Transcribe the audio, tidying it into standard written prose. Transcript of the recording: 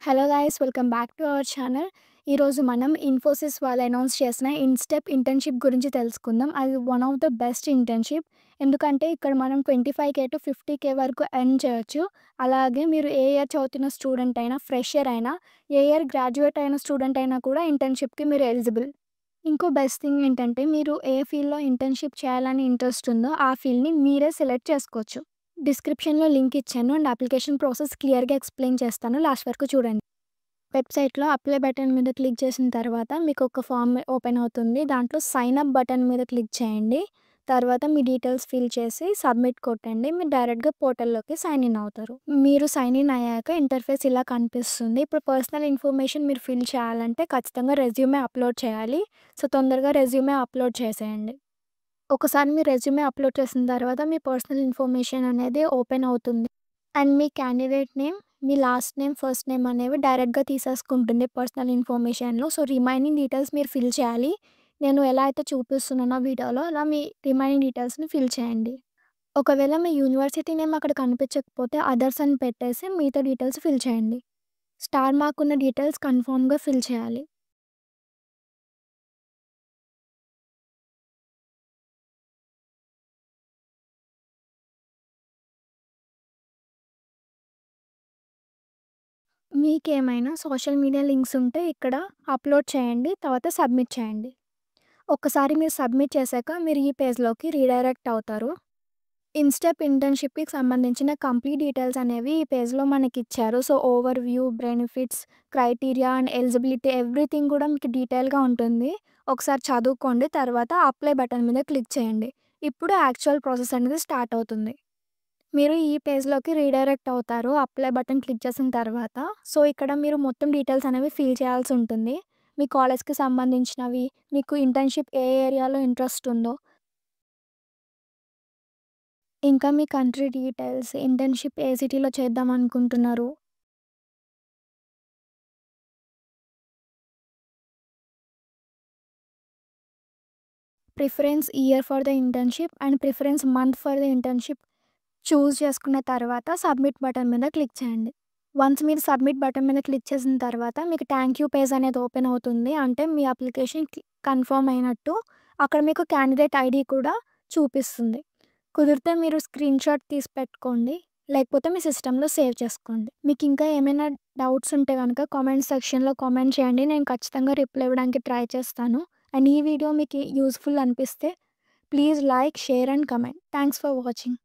Hello guys welcome back to our channel. ఈరోజు మనం ఇన్ఫోసిస్ వాళ్ళు అనౌన్స్ చేసిన ఇన్‌స్టెప్ ఇంటర్న్‌షిప్ గురించి తెలుసుకుందాం. అది one of the best internship. ఎందుకంటే ఇక్కడ మనం 25,000-50,000 వరకు ఎర్న్ చేయొచ్చు. అలాగే మీరు ఏ ఇయర్ చదువుతున్న స్టూడెంట్ అయినా, ఫ్రెషర్ అయినా, ఏ ఇయర్ గ్రాడ్యుయేట్ అయిన స్టూడెంట్ అయినా కూడా ఇంటర్న్‌షిప్‌కి మీరు ఎలిజిబుల్. ఇంకో బెస్ట్ థింగ్ ఏంటంటే మీరు ఏ ఫీల్డ్‌లో ఇంటర్న్‌షిప్ చేయాలని ఇంట్రెస్ట్ ఉందో ఆ ఫీల్డ్‌ని మీరే సెలెక్ట్ చేసుకోవచ్చు. డిస్క్రిప్షన్‌లో లింక్ ఇచ్చాను అండ్ అప్లికేషన్ ప్రాసెస్ క్లియర్‌గా ఎక్స్‌ప్లెయిన్ చేస్తాను. లాస్ట్ వరకు చూడండి. వెబ్‌సైట్‌లో అప్లై బటన్ మీద క్లిక్ చేసిన తర్వాత మీకొక ఫామ్ ఓపెన్ అవుతుంది. దాంట్లో సైన్ అప్ బటన్ మీద క్లిక్ చేయండి. తర్వాత మీ డీటెయిల్స్ ఫిల్ చేసి సబ్మిట్ కొట్టండి. మీరు డైరెక్ట్‌గా పోర్టల్‌లోకి సైన్ ఇన్ అవుతారు. మీరు సైన్ ఇన్ అయ్యాక ఇంటర్ఫేస్ ఇలా కనిపిస్తుంది. ఇప్పుడు పర్సనల్ ఇన్ఫర్మేషన్ మీరు ఫిల్ చేయాలంటే ఖచ్చితంగా రెజ్యూమే అప్లోడ్ చేయాలి. సో, తొందరగా రెజ్యూమే అప్లోడ్ చేసేయండి. ఒకసారి మీ రెజ్యూమే అప్లోడ్ చేసిన తర్వాత మీ పర్సనల్ ఇన్ఫర్మేషన్ అనేది ఓపెన్ అవుతుంది. And me candidate name, me last name, first name అనేవి డైరెక్ట్‌గా తీసేసుకుంటుంది పర్సనల్ ఇన్ఫర్మేషన్‌లో. సో, రిమైనింగ్ డీటెయిల్స్ మీరు ఫిల్ చేయాలి. నేను ఎలా అయితే చూపిస్తున్నానో వీడియోలో అలా మీ రిమైనింగ్ డీటెయిల్స్‌ని ఫిల్ చేయండి. ఒకవేళ మీ యూనివర్సిటీ నేమ్ అక్కడ కనిపించకపోతే అదర్స్ అని పెట్టేసి మిగతా డీటెయిల్స్ ఫిల్ చేయండి. స్టార్ మార్క్ ఉన్న డీటెయిల్స్ కన్ఫర్మ్‌గా ఫిల్ చేయాలి. మీకేమైనా సోషల్ మీడియా లింక్స్ ఉంటే ఇక్కడ అప్లోడ్ చేయండి. తర్వాత సబ్మిట్ చేయండి. ఒక్కసారి మీరు సబ్మిట్ చేశాక మీరు ఈ పేజ్‌లోకి రీడైరెక్ట్ అవుతారు. ఇన్‌స్టెప్ ఇంటర్న్‌షిప్‌కి సంబంధించిన కంప్లీట్ డీటెయిల్స్ అనేవి ఈ పేజ్‌లో మనకిచ్చారు. So, overview, benefits, criteria and eligibility everything కూడా మీకు డీటెయిల్‌గా ఉంటుంది. ఒకసారి చదువుకోండి. తర్వాత అప్లై బటన్ మీద క్లిక్ చేయండి. ఇప్పుడు యాక్చువల్ ప్రాసెస్ అనేది స్టార్ట్ అవుతుంది. మీరు ఈ పేజ్‌లోకి రీడైరెక్ట్ అవుతారు. అప్లై బటన్ క్లిక్ చేసిన తర్వాత. సో, ఇక్కడ మీరు మొత్తం డీటెయిల్స్ అనేవి ఫిల్ చేయాల్సి ఉంటుంది. మీ కాలేజ్‌కి సంబంధించినవి, మీకు ఇంటర్న్‌షిప్ ఏ ఏరియాలో ఇంట్రెస్ట్ ఉందో, ఇంకా మీ కంట్రీ డీటెయిల్స్, ఇంటర్న్‌షిప్ ఏ సిటీలో చేద్దామనుకుంటున్నారు, preference year for the internship and preference month for the internship choose చేసుకున్న తర్వాత సబ్మిట్ బటన్ మీద క్లిక్ చేయండి. వన్స్ మీరు సబ్మిట్ బటన్ మీద క్లిక్ చేసిన తర్వాత మీకు థ్యాంక్ యూ పేజ్ అనేది ఓపెన్ అవుతుంది. అంటే మీ అప్లికేషన్ కన్ఫర్మ్ అయినట్టు. అక్కడ మీకు క్యాండిడేట్ ఐడీ కూడా చూపిస్తుంది. కుదిరితే మీరు స్క్రీన్‌షాట్ తీసి పెట్టుకోండి. లేకపోతే మీ సిస్టమ్‌లో సేవ్ చేసుకోండి. మీకు ఇంకా ఏమైనా డౌట్స్ ఉంటే గనక కామెంట్ సెక్షన్‌లో కామెంట్ చేయండి. నేను ఖచ్చితంగా రిప్లై ఇవ్వడానికి ట్రై చేస్తాను. అండ్ ఈ వీడియో మీకు యూజ్‌ఫుల్ అనిపిస్తే please like, share and comment. Thanks for watching.